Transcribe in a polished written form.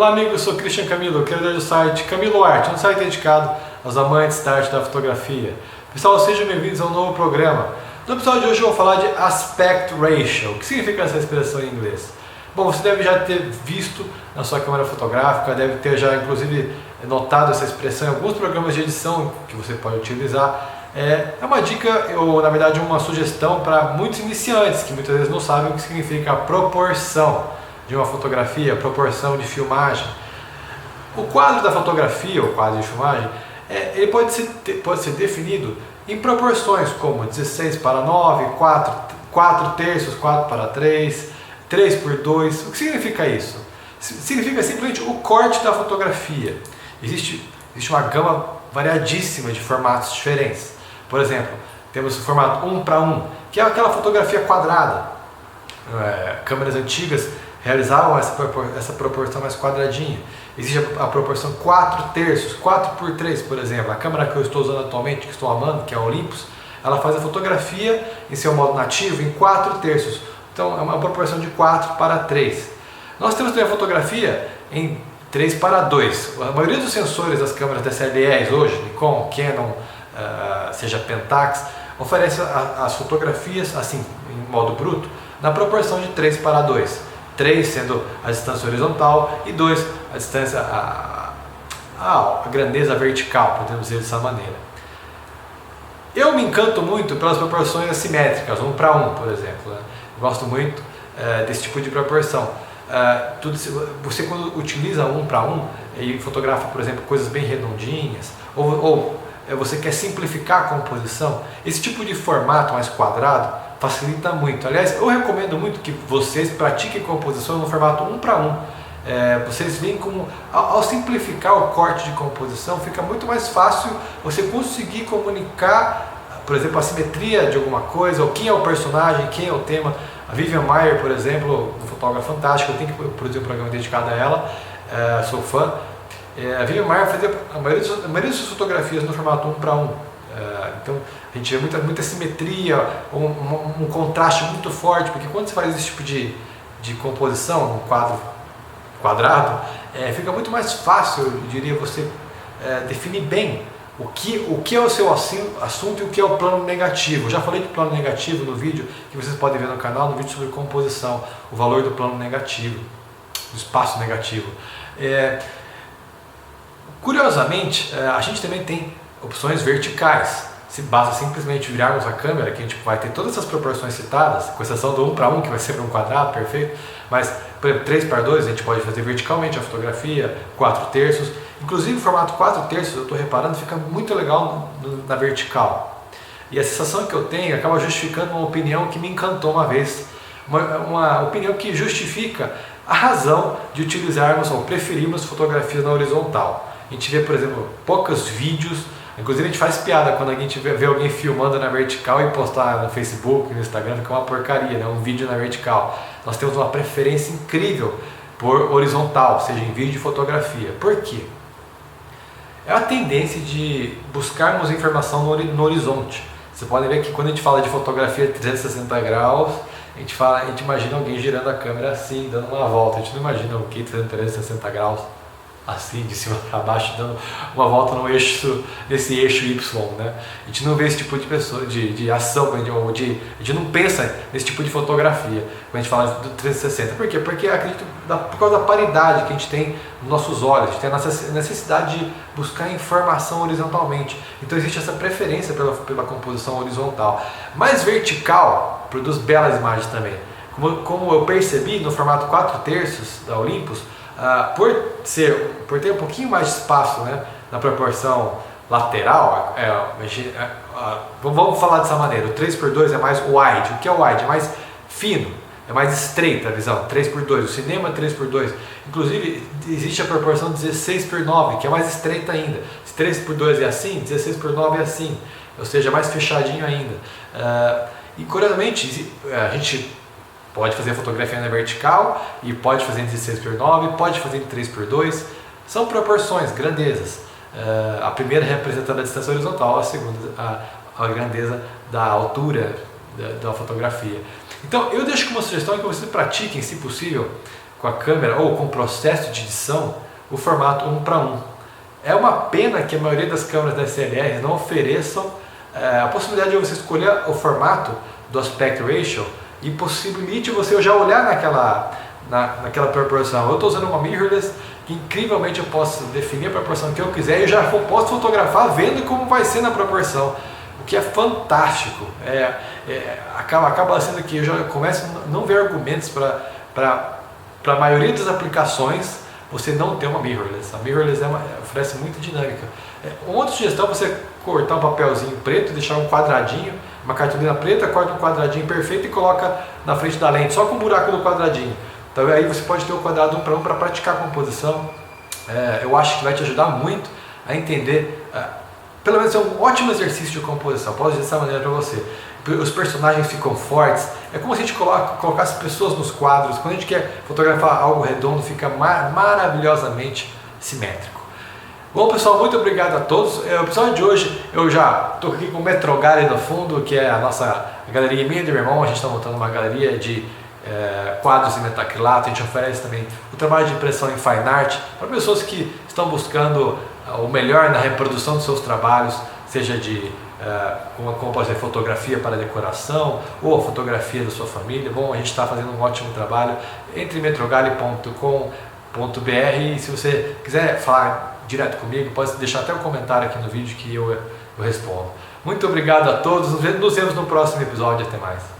Olá amigos, eu sou Christian Camilo, criador do site Camilo Arte, um site dedicado aos amantes da arte da fotografia. Pessoal, sejam bem-vindos a um novo programa. No episódio de hoje eu vou falar de Aspect Ratio. O que significa essa expressão em inglês? Bom, você deve já ter visto na sua câmera fotográfica, deve ter já inclusive notado essa expressão em alguns programas de edição que você pode utilizar. É uma dica, ou na verdade uma sugestão para muitos iniciantes que muitas vezes não sabem o que significa a proporção de uma fotografia, proporção de filmagem. O quadro da fotografia, ou quadro de filmagem, ele pode ser definido em proporções como 16:9, 4 terços, 4:3, 3:2. O que significa isso? Significa simplesmente o corte da fotografia. Existe uma gama variadíssima de formatos diferentes. Por exemplo, temos o formato 1:1, que é aquela fotografia quadrada. Câmeras antigas realizavam essa proporção mais quadradinha. Existe a proporção 4 terços, 4:3, por exemplo. A câmera que eu estou usando atualmente, que estou amando, que é a Olympus, ela faz a fotografia em seu modo nativo em 4 terços. Então é uma proporção de 4:3. Nós temos também a fotografia em 3:2. A maioria dos sensores das câmeras DSLRs hoje, Nikon, Canon, seja Pentax, oferece as fotografias assim, em modo bruto, na proporção de 3:2. 3 sendo a distância horizontal e 2 a distância, a grandeza vertical, podemos dizer dessa maneira. Eu me encanto muito pelas proporções assimétricas, 1:1, por exemplo. Né? Gosto muito desse tipo de proporção. Você quando utiliza 1:1 e fotografa, por exemplo, coisas bem redondinhas, ou você quer simplificar a composição, esse tipo de formato mais quadrado facilita muito. Aliás, eu recomendo muito que vocês pratiquem composição no formato 1:1. Vocês veem como, ao simplificar o corte de composição, fica muito mais fácil você conseguir comunicar, por exemplo, a simetria de alguma coisa, ou quem é o personagem, quem é o tema. A Vivian Maier, por exemplo, uma fotógrafa fantástica, eu tenho que produzir um programa dedicado a ela, sou fã. A Vivian Maier fazia a maioria das suas fotografias no formato 1:1. Então a gente vê muita simetria, um contraste muito forte, porque quando você faz esse tipo de composição, um quadro quadrado, fica muito mais fácil, eu diria, você definir bem o que é o seu assunto e o que é o plano negativo. Eu já falei de plano negativo no vídeo que vocês podem ver no canal, no vídeo sobre composição, o valor do plano negativo, do espaço negativo. Curiosamente, a gente também tem opções verticais. Se basta simplesmente virarmos a câmera, que a gente vai ter todas essas proporções citadas, com exceção do 1:1, que vai ser um quadrado, perfeito, mas, por exemplo, 3:2 a gente pode fazer verticalmente a fotografia, 4 terços, inclusive o formato 4 terços, eu estou reparando, fica muito legal na vertical. E a sensação que eu tenho acaba justificando uma opinião que me encantou uma vez, uma opinião que justifica a razão de utilizarmos ou preferirmos fotografias na horizontal. A gente vê, por exemplo, poucos vídeos. Inclusive a gente faz piada quando a gente vê alguém filmando na vertical e postar no Facebook, no Instagram, fica uma porcaria, né? Um vídeo na vertical. Nós temos uma preferência incrível por horizontal, seja em vídeo e fotografia. Por quê? É a tendência de buscarmos informação no horizonte. Você pode ver que quando a gente fala de fotografia 360 graus, a gente imagina alguém girando a câmera assim, dando uma volta. A gente não imagina o que 360 graus. Assim, de cima para baixo, dando uma volta nesse eixo Y, né? A gente não vê esse tipo de pessoa, de ação, a gente não pensa nesse tipo de fotografia quando a gente fala do 360. Por quê? Porque acredito por causa da paridade que a gente tem nos nossos olhos, a gente tem a necessidade de buscar informação horizontalmente. Então existe essa preferência pela composição horizontal. Mas vertical produz belas imagens também. Como eu percebi no formato 4 terços da Olympus, por ter um pouquinho mais de espaço, né, na proporção lateral, vamos falar dessa maneira, o 3:2 é mais wide. O que é wide? É mais fino, é mais estreita a visão, 3:2, o cinema é 3:2. Inclusive existe a proporção 16:9, que é mais estreita ainda. Se 3:2 é assim, 16:9 é assim, ou seja, mais fechadinho ainda. E curiosamente, a gente pode fazer fotografia na vertical e pode fazer em 16:9, pode fazer em 3:2. São proporções, grandezas. A primeira representando a distância horizontal, a segunda a grandeza da altura da fotografia. Então eu deixo como sugestão que vocês pratiquem, se possível, com a câmera ou com o processo de edição o formato 1:1. É uma pena que a maioria das câmeras DSLR não ofereçam a possibilidade de você escolher o formato do aspect ratio e possibilite você já olhar naquela proporção. Eu estou usando uma mirrorless que incrivelmente eu posso definir a proporção que eu quiser e eu já posso fotografar vendo como vai ser na proporção, o que é fantástico. Acaba sendo que eu já começo a não ver argumentos para a maioria das aplicações você não ter uma mirrorless. A mirrorless oferece muita dinâmica. Uma outra sugestão é você cortar um papelzinho preto, deixar um quadradinho, uma cartolina preta, corta um quadradinho perfeito e coloca na frente da lente, só com o buraco do quadradinho. Então aí você pode ter o quadrado 1:1 para praticar a composição. Eu acho que vai te ajudar muito a entender, pelo menos é um ótimo exercício de composição, posso dizer dessa maneira para você. Os personagens ficam fortes, é como se a gente colocasse pessoas nos quadros. Quando a gente quer fotografar algo redondo, fica maravilhosamente simétrico. Bom pessoal, muito obrigado a todos. O episódio de hoje eu já estou aqui com o Metrogallery no fundo, que é a nossa galeria minha e do meu irmão. A gente está montando uma galeria de quadros em metacrilato. A gente oferece também o trabalho de impressão em fine art para pessoas que estão buscando o melhor na reprodução dos seus trabalhos, seja de como pode ser fotografia para decoração ou a fotografia da sua família. Bom, a gente está fazendo um ótimo trabalho. Entre metrogallery.com.br e se você quiser falar direto comigo, pode deixar até um comentário aqui no vídeo que eu respondo. Muito obrigado a todos, nos vemos no próximo episódio, até mais.